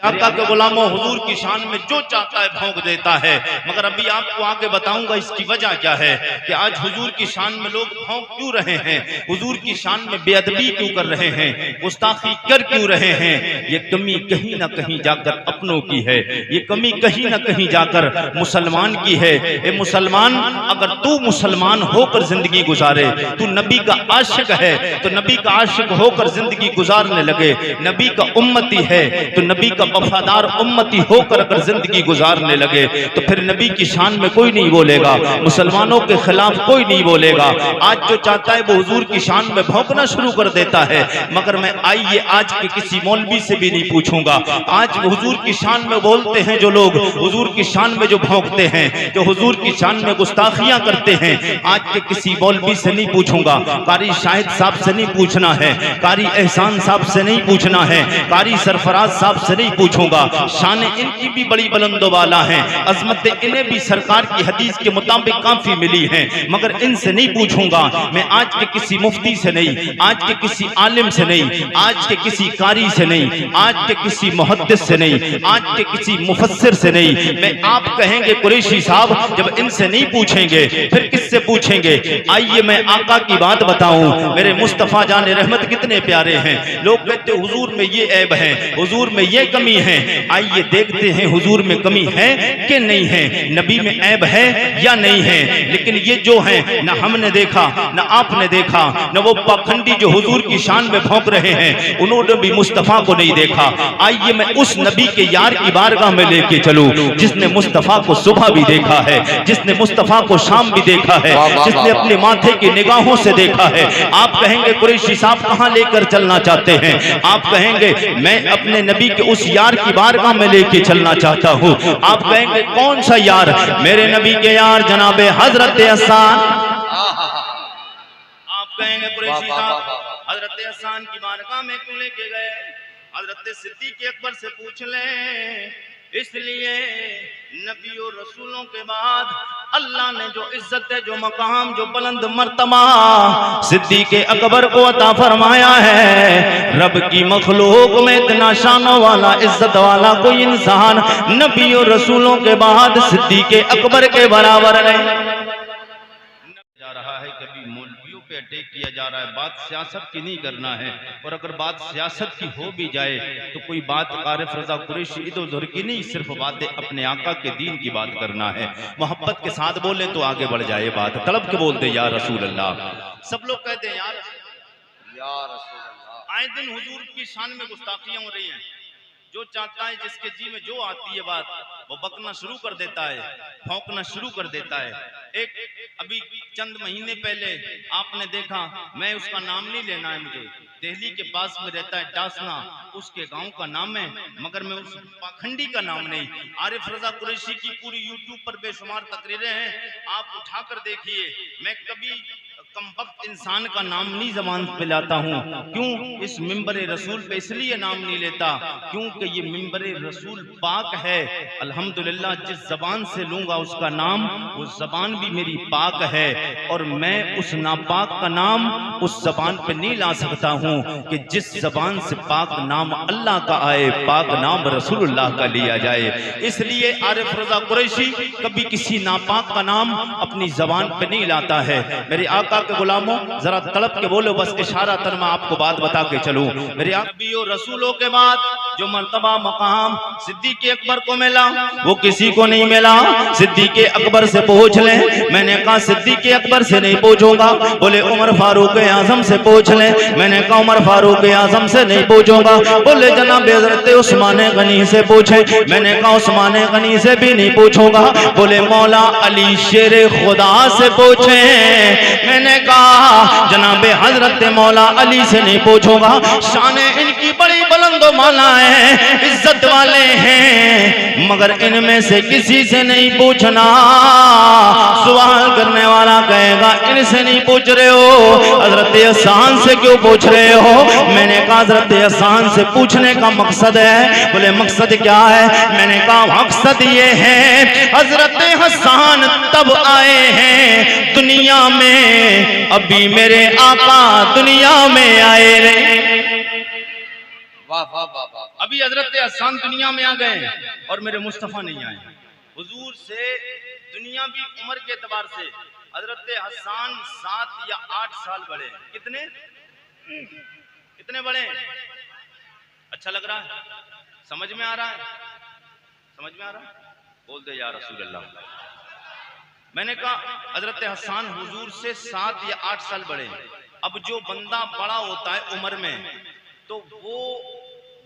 आका के गुलामों हुजूर की शान में जो चाहता है भोंक देता है। मगर अभी आपको आगे बताऊंगा इसकी वजह क्या है कि आज हुजूर की शान में लोग भोंक क्यों रहे हैं, हुजूर की शान में बेअदबी क्यों कर रहे हैं, गुस्ताखी कर क्यों रहे हैं। ये कमी कहीं ना कहीं जाकर अपनों की है, ये कमी कहीं ना कहीं जाकर मुसलमान की है। ए मुसलमान, अगर तू मुसलमान होकर जिंदगी गुजारे, तू नबी का आशिक है तो नबी का आशिक होकर जिंदगी गुजारने लगे, नबी का उम्मती है तो नबी का वफादार उम्मती होकर अगर जिंदगी गुजारने लगे तो फिर नबी की शान में कोई नहीं बोलेगा, मुसलमानों के खिलाफ कोई नहीं बोलेगा। आज जो चाहता है वो हुजूर की शान में भौंकना शुरू कर देता है। मगर मैं आइए आज के किसी मौलवी से भी नहीं पूछूंगा, आज हुजूर की शान में बोलते हैं जो लोग, हुजूर की शान में जो भौंकते हैं, जो हुजूर की शान में गुस्ताखियां करते हैं, आज के किसी मौलवी से नहीं पूछूंगा, कारी शाहिद साहब से नहीं पूछना है, कारी एहसान साहब से नहीं पूछना है, कारी सरफराज साहब से नहीं पूछूंगा। शान इनकी भी बड़ी बुलंदो वाला है, अजमत इन्हें भी सरकार की हदीस के मुताबिक काफी मिली है। मगर इनसे नहीं पूछूंगा मैं, आज के किसी मुफ्ती से नहीं, आज के किसी आलिम से नहीं, आज के किसी कारी से नहीं, आज के किसी मुहद्दिस से नहीं, आज के किसी मुफस्सिर से नहीं। मैं आप कहेंगे कुरैशी साहब जब इनसे नहीं पूछेंगे फिर किससे पूछेंगे। आइए मैं आका की बात बताऊं, मेरे मुस्तफा जाने रहमत कितने प्यारे हैं। लोग कहते हुजूर में ये ऐब है, हुजूर में ये कमी है। आइए देखते हैं हुजूर में कमी है कि नहीं है, नबी में ऐब है या नहीं है। लेकिन ये जो है ना हमने देखा ना आपने देखा, ना वो पाखंडी जो हुजूर की शान में भौंक रहे हैं उन्होंने भी मुस्तफा को नहीं देखा। आइए मैं उस नबी के यार की बारगाह में लेके चलूं जिसने मुस्तफा को सुबह भी देखा है, जिसने मुस्तफा को शाम भी देखा है, जिसने अपने माथे की निगाहों से देखा है। आप कहेंगे कुरैशी साहब कहां लेकर चलना चाहते हैं, आप कहेंगे मैं अपने नबी के उस यार की बारगाह में लेके चलना चाहता हूं। आप कहेंगे कौन सा यार, मेरे नबी के यार जनाबे हजरत हसन। आप कहेंगे कुरैशी साहब हजरत हसन की बारगाह में क्यों लेके गए, हजरत सिद्दीक अकबर से पूछ लें। इसलिए नबी और रसूलों के बाद अल्लाह ने जो इज्जत है, जो मकाम, जो बुलंद मर्तबा सिद्दीक अकबर को अता फरमाया है, रब की मखलूक में इतना शानों वाला इज्जत वाला कोई इंसान नबी और रसूलों के बाद सिद्दीक अकबर के बराबर नहीं जा रहा है। कभी मौलवियों पे अटैक किया जा रहा है, बात सियासत की नहीं करना है। और अगर बात सियासत की हो भी जाए तो कोई बात आरिफ रजा कुरैशी इधर उधर की नहीं, सिर्फ बातें अपने आका के दीन की बात करना है। मोहब्बत के साथ बोले तो आगे बढ़ जाए बात, तड़प के बोलते या रसूल अल्लाह। सब लोग कहते हैं यार या रसूल अल्लाह। आए दिन हुजूर की शान में गुस्ताखियां हो रही हैं। जो चाहता है, जिसके जी में जो आती है बात, वो बकना शुरू कर देता है, भौंकना शुरू कर देता है। एक अभी चंद महीने पहले आपने देखा, मैं उसका नाम नहीं लेना है, मुझे दिल्ली के पास में रहता है डासना, उसके गांव का नाम है, मगर मैं उस पाखंडी का नाम नहीं। आरिफ रजा कुरैशी की पूरी यूट्यूब पर बेशुमार तकरीरें हैं, आप उठाकर देखिए। मैं कभी कमबख्त इंसान का नाम नहीं जबान पे लाता हूँ। क्यों? इस मिंबर रसूल पे इसलिए नाम नहीं लेता क्योंकि ये मिंबर रसूल पाक है। अल्हम्दुलिल्लाह जिस जबान से लूंगा उसका नाम, वो जबान भी मेरी पाक है, और मैं उस नापाक का नाम उस जबान पे नहीं ला सकता हूँ कि जिस जबान से पाक नाम अल्लाह का आए, पाक नाम रसूलुल्लाह का लिया जाए। इसलिए आरिफ रजा कुरैशी कभी किसी नापाक का नाम अपनी जबान पे नहीं लाता है। मेरे आका के गुलामों जरा तड़प के बोलो, बस इशारा तर मैं आपको बात बता के चलूं। मेरे नबियों रसूलों के बाद जो मर्तबा मकाम सिद्दीक अकबर को मिला वो किसी को नहीं मिला। सिद्दीक अकबर से पूछ ले। मैंने कहा सिद्दीक अकबर से नहीं पूछूंगा। बोले उमर फारूक आजम से पूछ ले। मैंने कहा उमर फारूक आजम से नहीं पूछूंगा। बोले जनाब हज़रत उस्मान गनी से पूछे। मैंने कहा उस्मान गनी से भी नहीं पूछूंगा। बोले मौला अली शेर खुदा से पूछे। मैंने कहा जनाब हजरत मौला अली से नहीं पूछूंगा। शान इनकी बड़ी बुलंद माला है, इज्जत वाले हैं, मगर इनमें से किसी से नहीं पूछना। सवाल करने वाला कहेगा इनसे नहीं पूछ रहे हो, हजरत हसन से क्यों पूछ रहे हो? मैंने कहा हजरत हसन से पूछने का मकसद है। बोले मकसद क्या है? मैंने कहा मकसद ये है हजरत हसन तब आए हैं दुनिया में, अभी मेरे आका दुनिया में आए रे। अभी हजरत हसन दुनिया में आ गए और मेरे मुस्तफ़ा नहीं आए। हुजूर से दुनिया भी उम्र के एतबार से हजरत हसन 7 या 8 साल बड़े। कितने कितने बड़े? अच्छा लग रहा है? समझ में आ रहा है? समझ में आ रहा है? बोल दे या रसूल अल्लाह। मैंने कहा हजरत हसन हुजूर से 7 या 8 साल बड़े। अब जो बंदा बड़ा होता है उम्र में, तो वो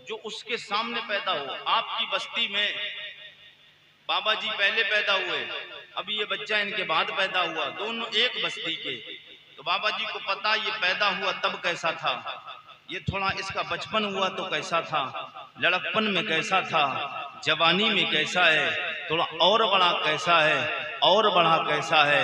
जो उसके सामने पैदा हो, आपकी बस्ती में बाबा जी पहले पैदा हुए, अभी ये बच्चा इनके बाद पैदा हुआ, दोनों एक बस्ती के, तो बाबा जी को पता ये पैदा हुआ तब कैसा था, ये थोड़ा इसका बचपन हुआ तो कैसा था, लड़कपन में कैसा था, जवानी में कैसा है, थोड़ा और बड़ा कैसा है, और बड़ा कैसा है,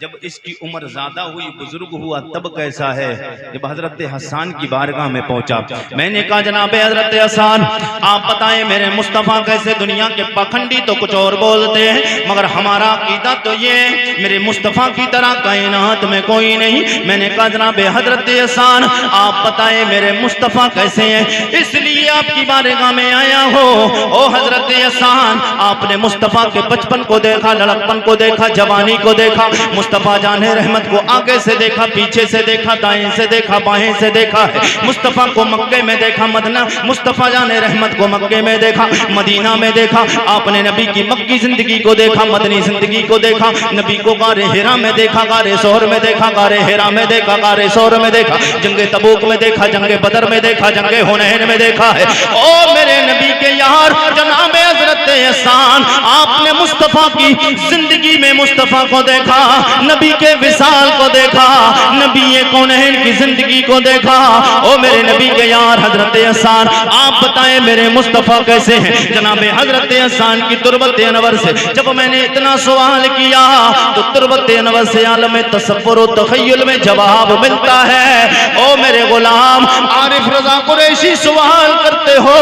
जब इसकी उम्र ज्यादा हुई बुजुर्ग हुआ तब कैसा है। जब हजरत हसन की बारगाह में पहुंचा, मैंने कहा जनाब हजरत हसन आप बताएं मेरे मुस्तफ़ा कैसे? दुनिया के पाखंडी तो कुछ और बोलते हैं, मगर हमारा अकीदा तो ये मेरे मुस्तफ़ा की तरह कायनात में कोई नहीं। मैंने कहा जनाब हजरत हसन आप बताएं मेरे मुस्तफ़ा कैसे हैं? इसलिए आपकी बारगाह में आया हो। ओ हजरत हसन आपने मुस्तफ़ा के बचपन को देखा, लड़कपन को देखा, जवानी को देखा, मुस्तफ़ा जाने रहमत को आगे से देखा, पीछे से देखा, दाएं से देखा, बाएं से देखा है। मुस्तफ़ा को मक्के में देखा, मदीना मुस्तफ़ा जाने रहमत को मक्के में देखा, मदीना में देखा। आपने नबी की मक्की जिंदगी को देखा, मदनी जिंदगी को देखा, नबी को गारे हिरा में देखा, गारे सोहर में देखा, गारे हिरा में देखा, गारे सोहर में देखा, जंगे तबूक में देखा, जंगे बदर में देखा, जंगे हुनैन में देखा है। ओ मेरे नबी के यार जनाब हजरत हसन आपने मुस्तफ़ा की जिंदगी में मुस्तफ़ा को देखा, नबी के विसाल को देखा, नबी कौनैन की जिंदगी को देखा। ओ मेरे नबी के यार हजरत हसन आप बताएं मेरे मुस्तफ़ा कैसे हैं? जनाब हजरत हसन की तुरबत अनवर से जब मैंने इतना सवाल किया तो तुरबत अनवर से आलम तसव्वुर और तखय्युल में जवाब मिलता है। ओ मेरे गुलाम आरिफ रजा कुरैशी सवाल करते हो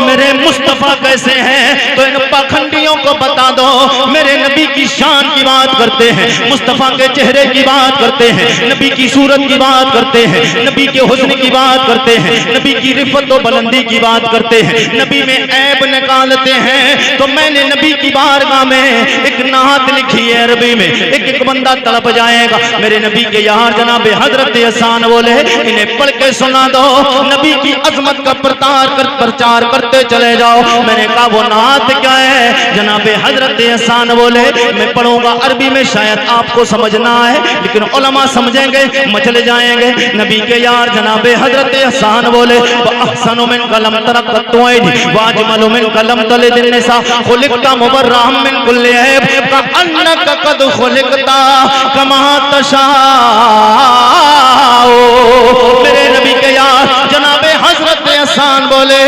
मेरे मुस्तफ़ा कैसे हैं, तो इन पाखंडियों को बता दो मेरे नबी की शान की बात करते हैं, मुस्तफ़ा के चेहरे की बात करते हैं, नबी की सूरत की बात करते हैं, नबी के हुस्न की बात करते हैं, नबी की रिफत और बुलंदी की बात करते हैं, नबी में ऐब निकालते हैं। तो मैंने नबी की बारगाह में एक नात लिखी है अरबी में, एक बंदा तड़प जाएगा मेरे नबी के यार जनाब हजरत हसन बोले इन्हें पढ़ के सुना दो, नबी की अजमत का प्रचार करते चले जाओ। मैंने कहा वो नात क्या है? जनाब हजरत हसन बोले मैं पढ़ूंगा अरबी में, शायद आपको समझना है लेकिन उलमा समझेंगे मचल जाएंगे। नबी के यार जनाब हजरत हसन बोले अहसनु मिन कलम तरक़्तुइनी वाजमलु मिन कलम तलिदिन निसा खुलिक़ता मुबर्रअम मिन कुल्लि ऐब कअन्नका क़द खुलिक़ता कमा तशाओ। मेरे नबी के यार जनाब हजरत हसन बोले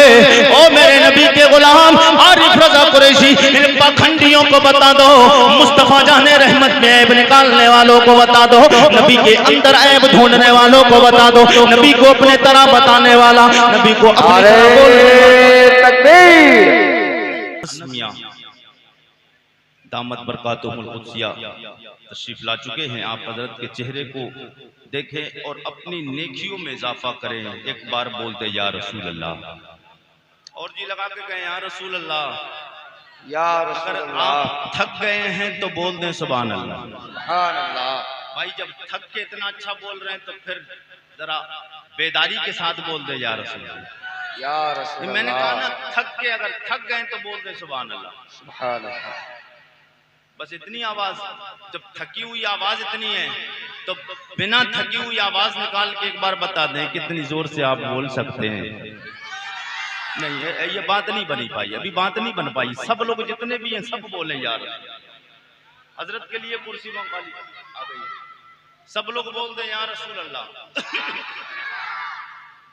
ओ मेरे नबी के गुलाम आरिफ रजा कुरैशी इन पाखंडियों को बता दो, मुस्तफ़ा जाने रहमत में ऐब निकालने वालों को बता दो, नबी के अंदर ऐब ढूंढने वालों को बता दो, नबी को अपने तरह बताने वाला, नबी को अपने तरह बोलने वाला। दामत बरकातुहुल कुद्सिया तशरीफ ला चुके हैं। आप हजरत के चेहरे को देखें और अपनी नेकियों में इजाफा करें। एक बार बोल दे या रसूल अल्लाह और जी लगा के कहें या रसूल अल्लाह। या रसूल अगर अल्लाह। आप थक गए हैं तो बोल दें सुभान अल्लाह। सुभान अल्लाह। भाई जब थक के इतना अच्छा बोल रहे हैं तो फिर जरा बेदारी के साथ बोल दे या रसूल अल्लाह। या रसूल मैंने अल्लाह। कहा ना थक के अगर थक गए तो बोल दे सुभान अल्लाह। सुभान अल्लाह। बस इतनी आवाज, जब थकी हुई आवाज इतनी है तो बिना थकी हुई आवाज निकाल के एक बार बता दें कितनी जोर से आप बोल सकते हैं। नहीं ये बात नहीं बनी पाई, अभी बात नहीं बन पाई। सब लोग जितने भी हैं सब बोले यार हजरत के लिए कुर्सी खाली आ गई है, सब लोग बोल दे या रसूल अल्लाह।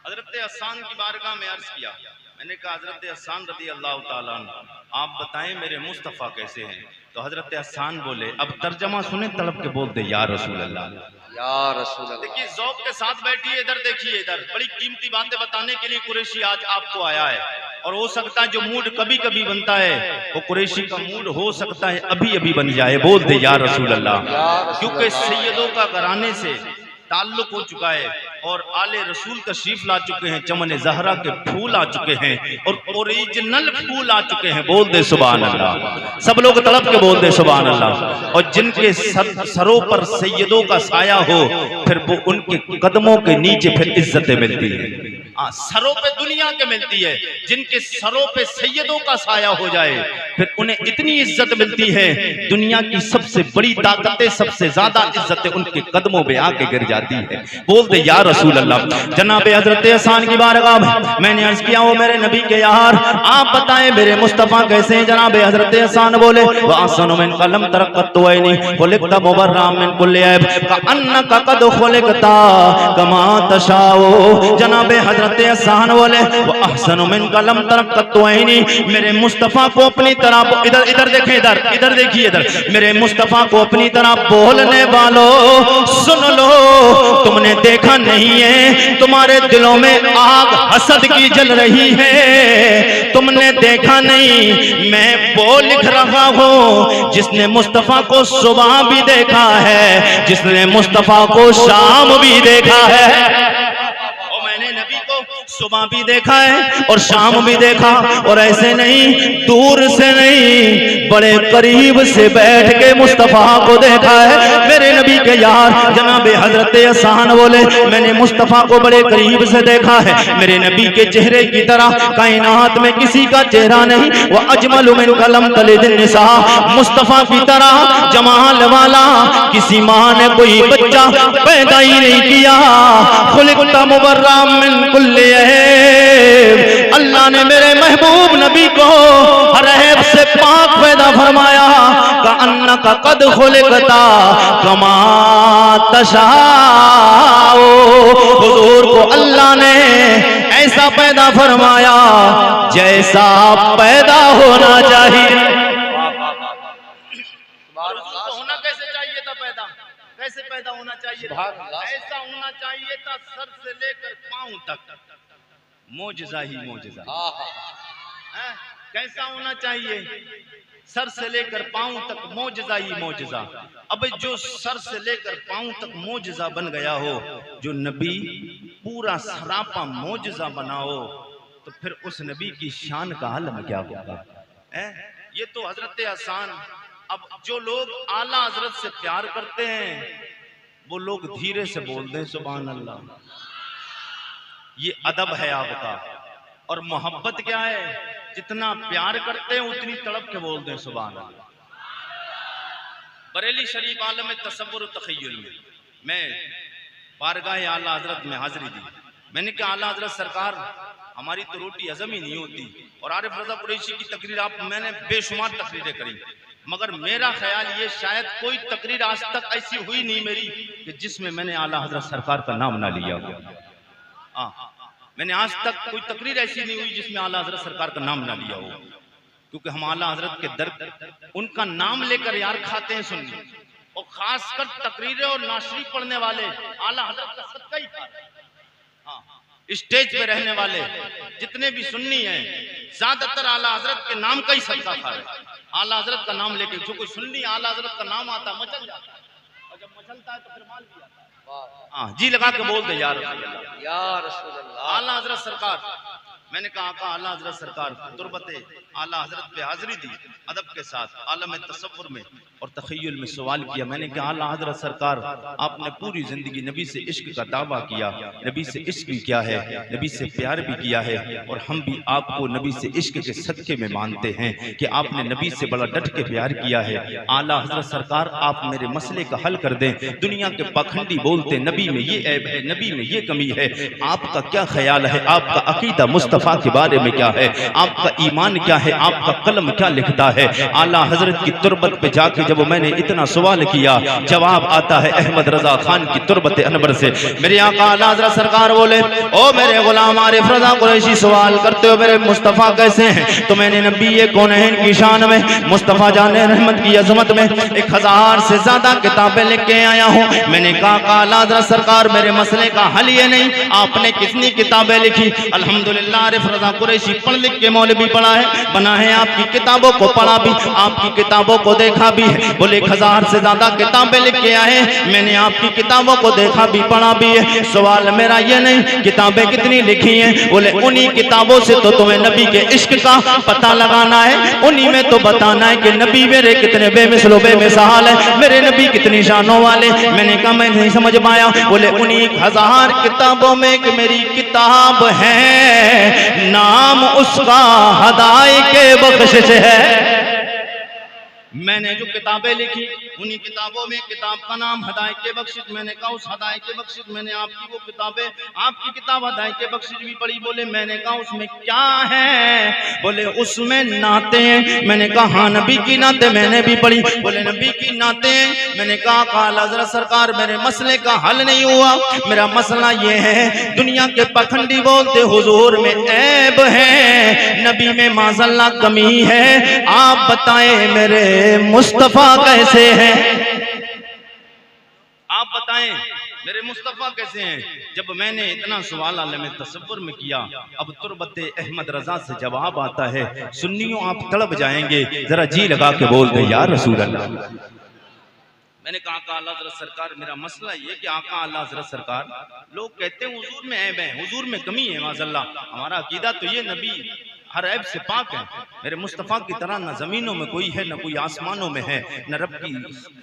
हजरत हसन की बारगाह में अर्ज किया, मैंने कहा हजरत हसन रज़ी अल्लाह ताला अन्हु आप बताएं मेरे मुस्तफ़ा कैसे हैं? तो हजरत हसन बोले, अब तर्जमा सुने तलब के बोल दे या रसूल अल्लाह। या रसूल अल्लाह। देखिए ज़ौक़ के साथ बैठिए, इधर देखिए, इधर बड़ी कीमती बातें बताने के लिए कुरैशी आज आपको आया है। और हो सकता है जो मूड कभी कभी बनता है वो कुरैशी का मूड हो सकता है अभी अभी बन जाए। बोल दे या रसूल अल्लाह, क्योंकि सैयदों का घराने से ताल्लुक हो चुका है। और आले रसूल तशरीफ ला चुके हैं, चमन जहरा के फूल आ चुके हैं और ओरिजिनल फूल आ चुके हैं। बोल दे सुभान अल्लाह, सब लोग तड़प के बोल दे सुभान अल्लाह। और जिनके सरों पर सैयदों का साया हो, फिर वो उनके कदमों के नीचे फिर इज्जतें मिलती है। सरों पे दुनिया के मिलती है, जिनके सरों पे सैयदों का साया हो जाए फिर उन्हें इतनी इज्जत मिलती है, दुनिया की सबसे बड़ी ताकतें, सबसे ज्यादा इज्जतें उनके कदमों पे आके गिर जाती है। बोल दे या रसूल अल्लाह। जनाब हजरत हसन की बारगाह में मैंने अर्ज किया, वो मेरे नबी के यार आप बताएं मेरे मुस्तफा कैसे हैं। जनाब हजरत हसन बोले, व अहसनु मिन कलम तरक़त तवैनी खुलिक़त मुबर्रअम मिन कुल्लि ऐब कअन्नका क़द खुलिक़ता कमा तशाओ। जनाब हजरत हसन बोले, व अहसनु मिन कलम तरक़त तवैनी, मेरे मुस्तफा को अपनी तरह, इधर इधर देखें, इधर देखिए, इधर मेरे मुस्तफा को अपनी तरह बोलने वालों सुन लो, तुमने देखा नहीं है तुम्हारे दिलों में आग हसद की जल रही है, तुमने देखा नहीं मैं वो लिख रहा हूँ जिसने मुस्तफा को सुबह भी देखा है, जिसने मुस्तफा को शाम भी देखा है। नबी को सुबह भी देखा है और शाम भी देखा, और ऐसे नहीं दूर से नहीं बड़े करीब से बैठ के मुस्तफा को देखा है। मेरे नबी के यार जनाब हजरत हसन बोले, मैंने मुस्तफा को बड़े करीब से देखा है, मेरे नबी के चेहरे की तरह कायनात में किसी का चेहरा नहीं। वो अजमल मिन कलम तलिदिन निसा, मुस्तफा की तरह जमाल वाला किसी माँ ने कोई बच्चा पैदा ही नहीं किया। खुलिक़ता मुबर्रअम मिन कुल्लि ऐब, अल्लाह ने मेरे महबूब नबी को हर ऐब से पाक पैदा फरमाया। कअन्नका क़द खुलिक़ता कमा तशाओ, हुजूर को अल्लाह ने ऐसा पैदा फरमाया जैसा पैदा होना चाहिए। होना कैसे चाहिए था पैदा, कैसे पैदा होना चाहिए था? ऐसा होना चाहिए था सर से लेकर पांव तक मौजज़ा ही मौजज़ा। कैसा होना चाहिए? सर से लेकर पांव तक मौजज़ा ही मौजज़ा। अब जो सर से लेकर पांव तक मौजज़ा बन गया हो, जो नबी पूरा सरापा मौजज़ा बनाओ, तो फिर उस नबी की शान का आलम क्या होगा? ये तो हजरत हसन। अब जो लोग आला हजरत से प्यार करते हैं वो लोग धीरे से बोल दें सुभान अल्लाह। ये अदब है आपका। और मोहब्बत क्या है? जितना प्यार करते हैं उतनी तड़प के बोल दें सुभान अल्लाह। बरेली शरीफ आलम में तसव्वुर तखय्युल में मैं बारगाह आला हजरत में हाजिरी दी। मैंने कहा आला हजरत सरकार हमारी तो रोटी हजम ही नहीं होती, और आरिफ रजा कुरैशी की तकरीर आप, मैंने बेशुमार तकरीरें करी, मगर मेरा ख्याल ये शायद कोई तकरीर आज तक ऐसी हुई नहीं मेरी कि जिसमें मैंने आला हजरत सरकार का नाम ना लिया हो। मैंने आज तक कोई तकरीर ऐसी नहीं हुई जिसमें आला हजरत सरकार का नाम ना लिया हो, क्योंकि हम आला हजरत के दर उनका नाम लेकर यार खाते हैं सुन्नी, और खासकर तकरीरें और नाशरी पढ़ने वाले आला हजरत का सदका ही खा रहे हैं। स्टेज पे रहने वाले जितने भी सुन्नी हैं ज्यादातर आला हजरत के नाम का ही सदका खा रहे हैं। आला हजरत का नाम लेके जो कोई सुन्नी आला हजरत का नाम आता मचल जाता है, और जब मचलता है तो फिर माल भी आता है। जी लगा के बोल दे यार रसूल अल्लाह। आला हजरत सरकार, मैंने कहा आका आला हजरत सरकार तुरबते आला हजरत पे हाजिरी दी अदब के साथ, आलम तसव्वुर में और तखय्युल में सवाल किया। मैंने कहा आला हजरत सरकार आपने पूरी जिंदगी नबी से इश्क का दावा किया, नबी से इश्क भी किया है, नबी से प्यार भी किया है, और हम भी आपको नबी से इश्क के सदके में मानते हैं कि आपने नबी से बड़ा डट के प्यार किया है। आला हजरत सरकार आप मेरे मसले का हल कर दें। दुनिया के पाखंडी बोलते नबी में ये ऐब है, नबी में ये कमी है, आपका क्या ख्याल है? आपका अकीदा मुस्तफा के बारे में क्या है? आपका ईमान क्या है? आपका कलम क्या लिखता है? आला हजरत की तुरबत पे जाके जब मैंने इतना सवाल किया, जवाब आता है अहमद रजा खान की तुरबत अनवर से। मेरे आका आला हजरत सरकार बोले, ओ मेरे गुलाम आरिफ रजा कुरैशी सवाल करते हो मेरे मुस्तफा कैसे हैं? तो मैंने नबी ये कौनैन की शान में, मुस्तफा जाने रहमत की अजमत में 1000 से ज्यादा किताबें लिख के आया हूँ। मैंने कहा आला हजरत सरकार मेरे मसले का हल ये नहीं, आपने कितनी किताबें लिखी? अल्हम्दुलिल्लाह आरिफ रजा कुरैशी पढ़ लिख के मौलवी पढ़ा है, बना है, आपकी किताबों को पढ़ा भी, आपकी किताबों को देखा भी है। बोले 1000 से ज्यादा किताबें लिख के आए, मैंने आपकी किताबों को देखा भी पढ़ा भी है। सवाल मेरा ये नहीं किताबें कितनी लिखी हैं, बोले उन्हीं किताबों से तो तुम्हें नबी के इश्क का पता लगाना है, उन्हीं में तो बताना है कि नबी मेरे कितने बेमिसलो बेमिसाल है, मेरे नबी कितनी शानों वाले। मैंने कहा मैं नहीं समझ पाया। बोले उन्हीं 1000 किताबों में एक मेरी किताब है, नाम उसका हदाए के बख्शिश है। मैंने जो किताबें लिखी उन्हीं किताबों में किताब का नाम हदायत के बख्शिश। मैंने कहा उस हदायत के बख्शिश, मैंने आपकी वो किताबें, आपकी किताब हदायत के बख्शिश भी पढ़ी। बोले मैंने कहा उसमें क्या है? बोले उसमें नाते हैं। मैंने कहा हाँ नबी की नाते मैंने भी पढ़ी। बोले नबी की नाते हैं। मैंने कहा काला हज़रत सरकार मेरे मसले का हल नहीं हुआ। मेरा मसला ये है, दुनिया के पखंडी बोलते हुजूर में ऐब है, नबी में माज़अल्लाह कमी है, आप बताएं मेरे मुस्तफा कैसे हैं? आप बताएं मेरे मुस्तफा कैसे हैं? जब मैंने इतना सवाल आलम तसव्वुर में किया, अब तुरबते अहमद रजा से जवाब आता है। सुन्नियों आप तड़प जाएंगे, जरा जी लगा के बोल दे या रसूल अल्लाह। मैंने कहा आका आला हज़रत सरकार मेरा मसला ये कि आका आला हज़रत सरकार, लोग कहते हैं हुजूर में ऐब है, हुजूर में कमी है, माज़अल्लाह। हमारा अकीदा तो ये नबी हर ऐब से पाक है। मेरे मुस्तफ़ा की तरह न ज़मीनों में कोई है, न कोई आसमानों में है, न रब की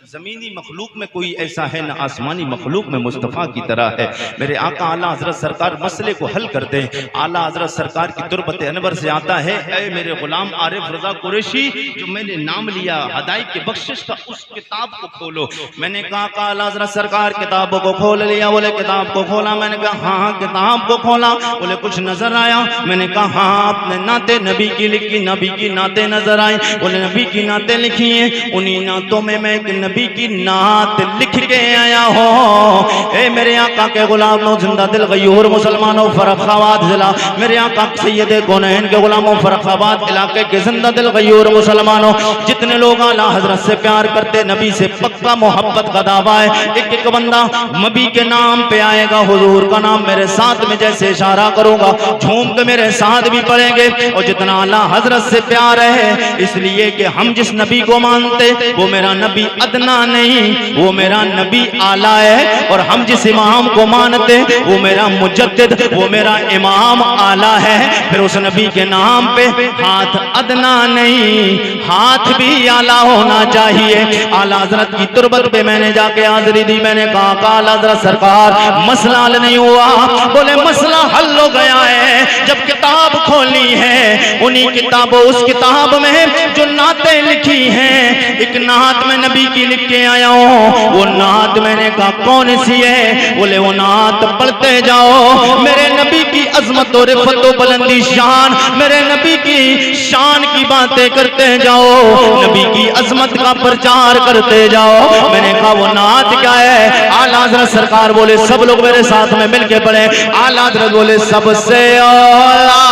ज़मीनी मखलूक में कोई ऐसा है, न आसमानी मखलूक में मुस्तफ़ा की तरह है। मेरे आका आला हज़रत सरकार मसले को हल करते हैं। आला हज़रत सरकार की तुरबत अनवर से आता है, ऐ मेरे गुलाम आरिफ रज़ा कुरैशी, जो मैंने नाम लिया हदायत के बख्शिश का, उस किताब को खोलो। मैंने कहा आका आला हज़रत सरकार किताबों को खोल लिया। बोले किताब को खोला? मैंने कहा हाँ किताब को खोला। बोले कुछ नजर आया? मैंने कहा हाँ आपने नाते नबी की लिखी, नबी की नाते नजर आई। बोले नबी की नाते लिखी हैं, उन्हीं नातों में मैं एक नबी की नात लिख के आया हूँ। ए मेरे आका के गुलामों, जिंदा दिल गयूर मुसलमानों, फर्रुखाबाद जिला, मेरे आका सैयदे कौनैन के गुलामों, फर्रुखाबाद इलाके के जिंदा दिल गयूर मुसलमानों, जितने लोग आला हजरत से प्यार करते, नबी से पक्का मोहब्बत का दावा है, एक एक बंदा नबी के नाम पे आएगा, हुजूर का नाम मेरे साथ में जैसे इशारा करूंगा झूम के मेरे साथ भी पढ़ेंगे। और जितना अल्लाह हजरत से प्यार है, इसलिए कि हम जिस नबी को मानते वो मेरा नबी अदना नहीं, वो मेरा नबी आला है। और हम जिस इमाम को मानते वो मेरा मुजद्दिद, वो मेरा इमाम आला है। फिर उस नबी के नाम पे हाथ अदना नहीं, हाथ भी आला होना चाहिए। आला हजरत की तुरबत पे मैंने जाके हाजिरी दी। मैंने कहा आला हजरत सरकार मसला हल नहीं हुआ। बोले मसला हल हो गया है, जब किताब खोली है, उन्हीं किताबों, उस किताब में जो नातें लिखी हैं, एक नात में नबी की लिख के आया हूँ। वो नात मैंने कहा कौन सी है? बोले वो नात पढ़ते जाओ, मेरे नबी की अजमत और रिफत और बुलंदी शान, मेरे नबी की शान की बातें करते जाओ, नबी की अजमत का प्रचार करते जाओ। मैंने कहा वो नात क्या है? आला हज़रत सरकार बोले सब लोग मेरे साथ में मिलके पढ़े। आला हज़रत बोले सबसे आला,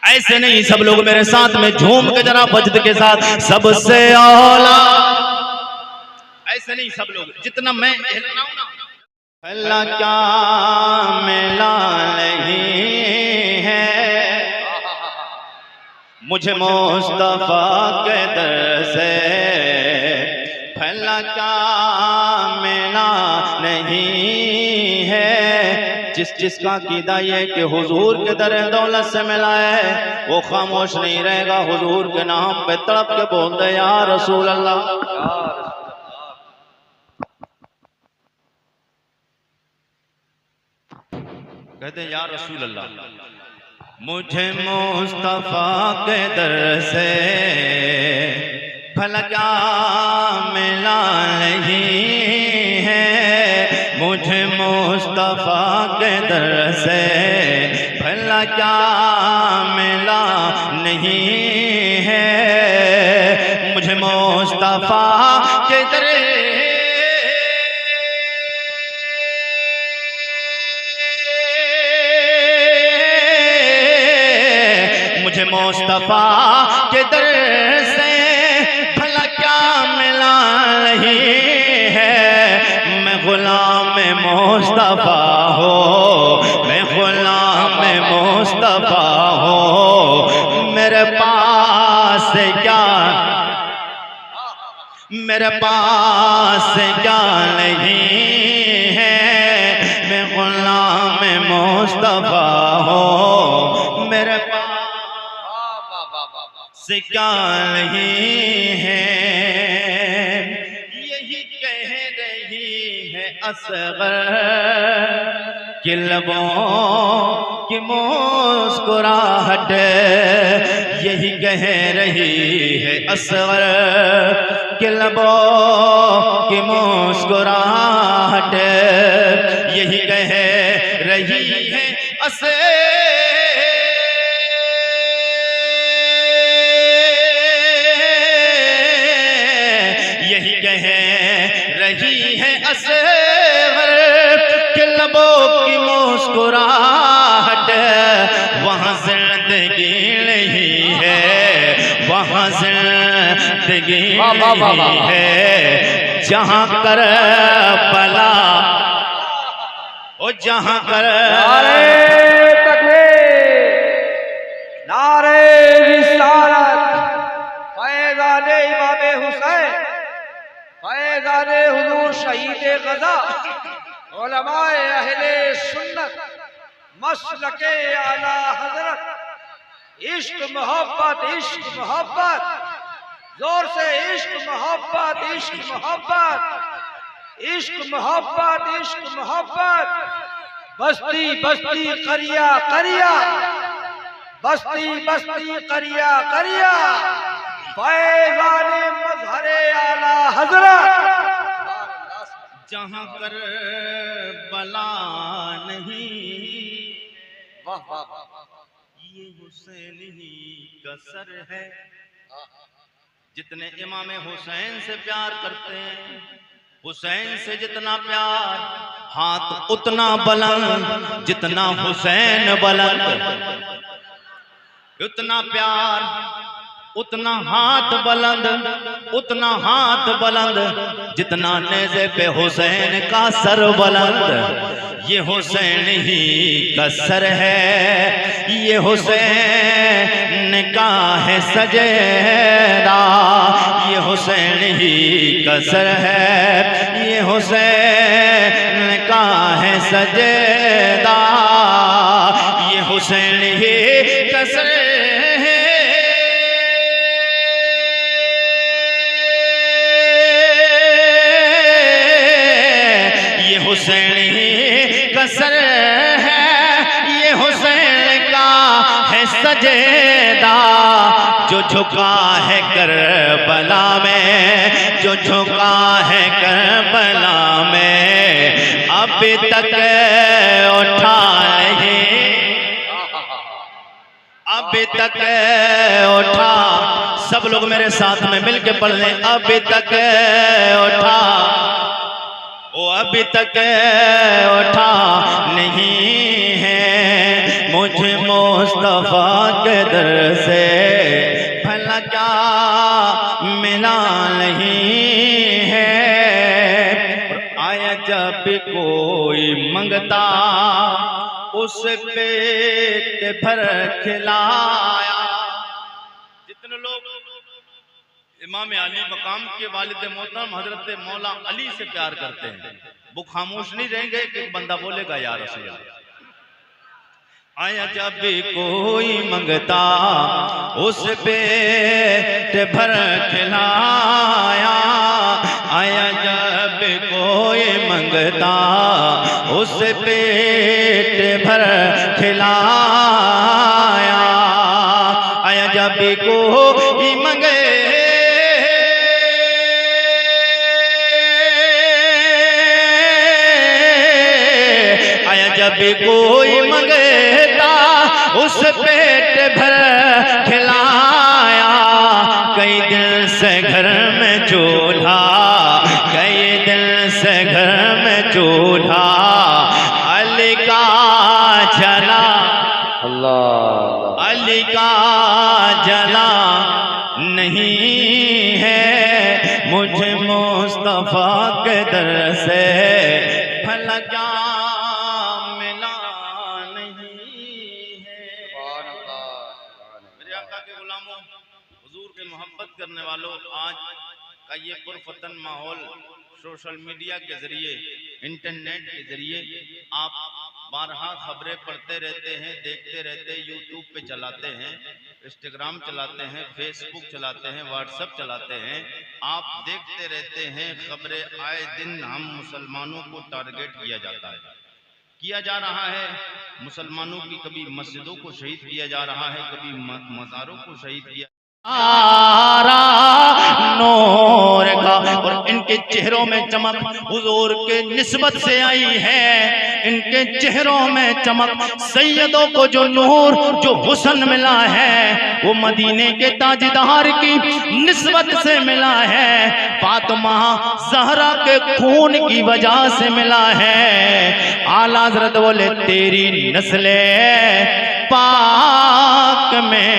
ऐसे नहीं, सब लोग मेरे साथ में झूम के जरा वजद के साथ सबसे आला, ऐसे नहीं, सब लोग जितना मैं हिलाऊं ना। अल्लाह क्या मिला नहीं है मुझे मुस्तफा के दर से, फला क्या मिला नहीं है जिसका कीदा ये कि हुजूर के दर दौलत से मिला है, वो खामोश नहीं रहेगा, हुजूर के नाम पे तड़प के बोल दे या रसूल अल्लाह। कहते हैं या रसूल अल्लाह, मुझे मुस्तफा के दर से भला क्या मिला नहीं है, मुझे मुस्तफा के दर से भला क्या मिला नहीं है, मुझे मुस्तफा के दर मुस्तफा के दर से भला क्या मिला नहीं है, मैं गुलाम मुस्तफा हो मेरे पास क्या, मेरे पास क्या नहीं है, मैं गुलाम मुस्तफा हूँ, मेरे पास क्या नहीं है। यही कह रही है असगर कि लबों की मुस्कुराहट, यही कह रही है असगर कि लबों की मुस्कुराहट, यही कह रही है यही कह रही है असगर के लबों की मुस्कुराहट, वहाँ जिंदगी नहीं है, वहाँ जिंदगी नहीं है, जहाँ करबला ओ जहाँ कर नारे तकबीर, नारे रिसालत, फैज़ाने इमाम हुसैन, फैज़ाने हुजूर शहीद गज़ा, उलमाए अहले सुन्नत, मसलके आला हज़रत, इश्क मोहब्बत, इश्क मोहब्बत, जोर से इश्क मोहब्बत, इश्क मोहब्बत, इश्क मोहब्बत, इश्क मोहब्बत, बस्ती बस्ती करिया करिया, बस्ती बस्ती करिया करिया, फैज़ाने मज़हरे आला हज़रत। जहाँ करबला नहीं, वाह वाह, ये हुसैन ही का सर है। जितने इमाम हुसैन से प्यार करते हैं, हुसैन से जितना प्यार, हाथ उतना बुलंद, जितना हुसैन बुलंद, उतना प्यार, उतना हाथ बुलंद, उतना हाथ बुलंद, जितना नेज़े पे हुसैन का सर बुलंद। ये हुसैन ही का सर है, ये हुसैन का है सजेदा, ये हुसैन ही का सर है, ये हुसैन का है सजेदा, ये हुसैन ही का सर है। हुसैन का सर है, ये हुसैन का है सजेदा, जो झुका है करबला में, जो झुका है करबला में, अभी तक उठा नहीं, अभी तक उठा। सब लोग मेरे साथ में मिलके पढ़ लें, अभी तक उठा, वो अभी तक उठा नहीं है, मुझे मुस्तफा के दर से भला क्या मिला नहीं है। आया जब कोई मंगता, उस पेट भर खिलाया। जितने लोग इमाम अली मकाम के वालिद मोहतरम हजरत मौला अली से प्यार करते हैं, वो खामोश नहीं रहेंगे कि एक बंदा बोलेगा या रसूल अल्लाह। आया जब कोई मंगता, उस पेट भर खिलाया, आया जब कोई मंगता, उस पेट भर खिलाया, आया जब कोई मंगे, जब कोई मंगता, उस पेट भर खिलाया, कई दिन से घर में चूल्हा, कई दिन से घर में चूल्हा, अली का जला, अल्लाह अली का जला नहीं है, मुझे मुस्तफा के दर से भला क्या आका के गुलामों, हुजूर के मोहब्बत करने वालों, आज का ये पुरफतन माहौल सोशल मीडिया के जरिए, इंटरनेट के जरिए आप बारहा खबरें पढ़ते रहते हैं, देखते रहते हैं, यूट्यूब पे चलाते हैं, इंस्टाग्राम चलाते हैं, फेसबुक चलाते हैं, व्हाट्सएप चलाते हैं, आप देखते रहते हैं खबरें। आए दिन हम मुसलमानों को टारगेट किया जाता है, किया जा रहा है। मुसलमानों की कभी मस्जिदों को शहीद किया जा रहा है, कभी मज़ारों को शहीद किया नूर का, और इनके चेहरों में चमक हुजूर के निस्बत से आई है। इनके चेहरों में चमक, सैयदों को जो नूर, जो हुस्न मिला है वो मदीने के ताजदार की निस्बत से मिला है, फातिमा ज़हरा के खून की वजह से मिला है। आला हज़रत बोले तेरी नस्ले पाक में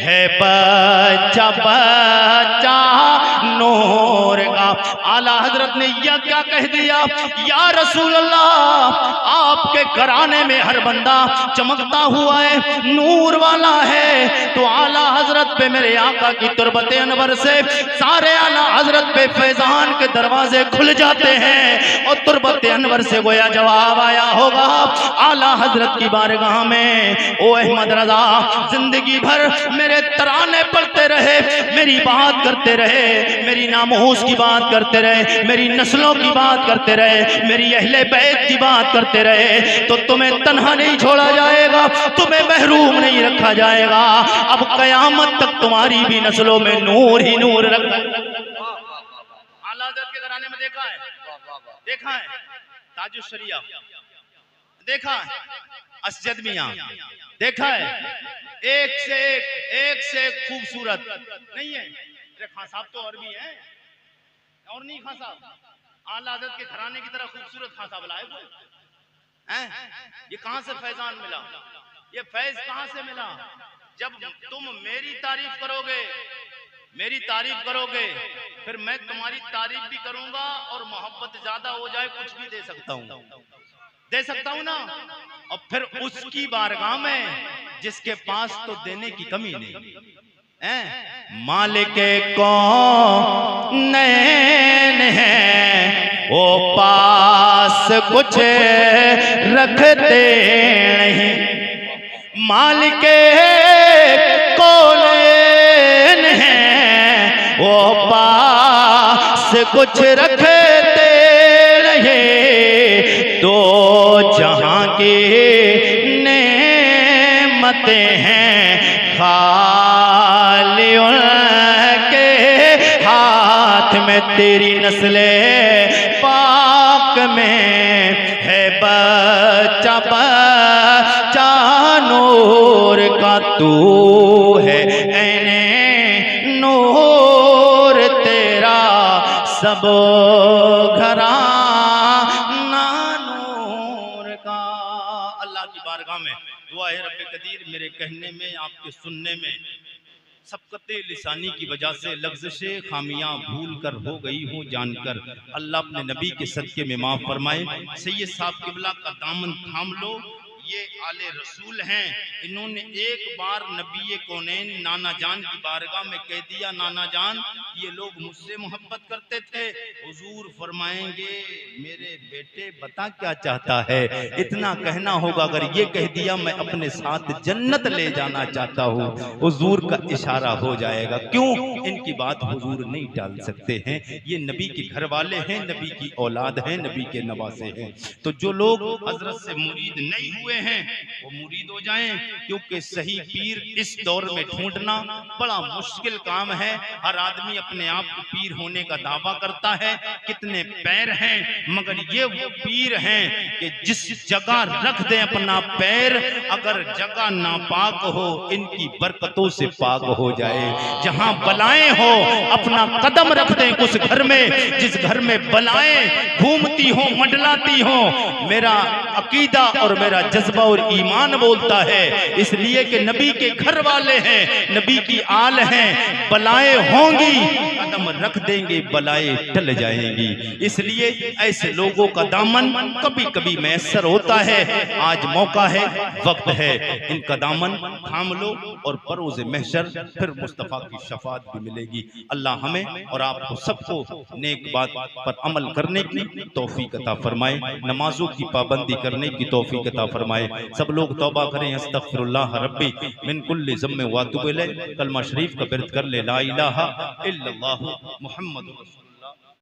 है बच्चा बच्चा नूर का। आला हजरत ने यह क्या कह दिया, या रसूल अल्लाह, आपके घराने में हर बंदा चमकता हुआ है, नूर वाला है, तो आला हजरत पे मेरे आका की तुरबत अनवर से सारे आला हजरत पे फैजान के दरवाजे खुल जाते हैं, और तुरबत अनवर से गोया जवाब आया होगा आला हजरत की बारगाह में, ओ अहमद रजा जिंदगी भर मेरे तराने पढ़ते रहे, मेरी बात करते रहे, मेरी नामूस की बात करते रहे, मेरी नस्लों की बात करते रहे, मेरी अहले बैत की बात करते रहे, तो तुम्हें तन्हा नहीं छोड़ा जाएगा, तुम्हें महरूम नहीं रखा जाएगा। अब कयामत तक तुम्हारी भी नस्लों में नूर ही नूर रखा। आला हज़रत के घराने में देखा है, देखा है ताजुश शरिया, देखा है असजद मियां, देखा है एक से एक खूबसूरत नहीं है। खान साहब तो और भी है, और नहीं खान साहब, आला हज़रत के घराने की तरह खूबसूरत खान साहब लाए कोई हैं? ये कहां से फैजान मिला, ये फैज कहां से मिला? जब तुम मेरी तारीफ करोगे, मेरी तारीफ करोगे, फिर मैं तुम्हारी तारीफ भी करूंगा, और मोहब्बत ज्यादा हो जाए कुछ भी दे सकता हूं, दे सकता हूं ना। और फिर उसकी बारगाह में जिसके पास तो देने की कमी नहीं है, मालिक कौन है वो पास कुछ रखते नहीं, मालिक कौन है वो पास कुछ रखते नहीं, तो जहां की नेमतें हैं खाली उनके हाथ में, तेरी नस्ले पाक में है बच्चा बच्चा नूर का, तू है ऐने नूर तेरा सब घराना नूर का। अल्लाह की बारगाह में दुआ है रब्बे कदीर, मेरे कहने में, आपके सुनने में सबकते लिसानी की वजह से लफ्ज़ खामियां भूल कर हो गई हूँ जानकर, अल्लाह अपने नबी के सदके में माफ़ फरमाए। सैयद साहब क़िबला का दामन थाम लो, ये आले रसूल हैं, इन्होंने एक बार नबी कौनैन नाना जान की बारगाह में कह दिया, नाना जान ये लोग मुझसे मोहब्बत करते थे, हुजूर फरमाएंगे मेरे बेटे बता क्या चाहता है, इतना कहना होगा, अगर ये कह दिया मैं अपने साथ जन्नत ले जाना चाहता हूँ, हुजूर का इशारा हो जाएगा। क्यों? इनकी बात हुजूर नहीं टाल सकते हैं, ये नबी के घर वाले हैं, नबी की औलाद हैं, नबी के नवासे हैं। तो जो लोग हजरत से मुरीद नहीं हुए हैं वो मुरीद हो जाएं, क्योंकि सही पीर इस दौर में ढूंढना बड़ा मुश्किल काम है। हर आदमी अपने आप को पीर होने का दावा करता है, कितने पैर हैं, मगर ये वो पीर हैं कि जिस जगह रख दें अपना पैर, अगर जगह नापाक हो इनकी बरकतों से पाक हो जाए। जहां बलाएं हो अपना कदम रख दें उस घर में, जिस घर में बलाएं घूमती हो मंडलाती हो, मेरा अकीदा और मेरा जज्बा और ईमान बोलता है, इसलिए कि नबी के घर वाले हैं, नबी की आल हैं, बलाएं होंगी कदम रख देंगे बलाएं टल जाएंगी। इसलिए ऐसे लोगों का दामन कभी कभी मैसर होता है। आज मौका है, वक्त है, इनका दामन थाम लो और बरोज़ महशर फिर मुस्तफ़ा की शफात भी मिलेगी। अल्लाह हमें और आपको सबको नेक बात पर अमल करने की तौफीक अता फरमाए, नमाजों की पाबंदी करने की तौफीक अता फरमाए। सब लोग तौबा करें, अस्तगफिरुल्लाह रब्बी मिन कुल्लि ज़म्बिन व अतूबु इलैह। कलमा शरीफ का बिरत कर ले, ला इलाहा इल्लल्लाहु मुहम्मदुर रसूलुल्लाह।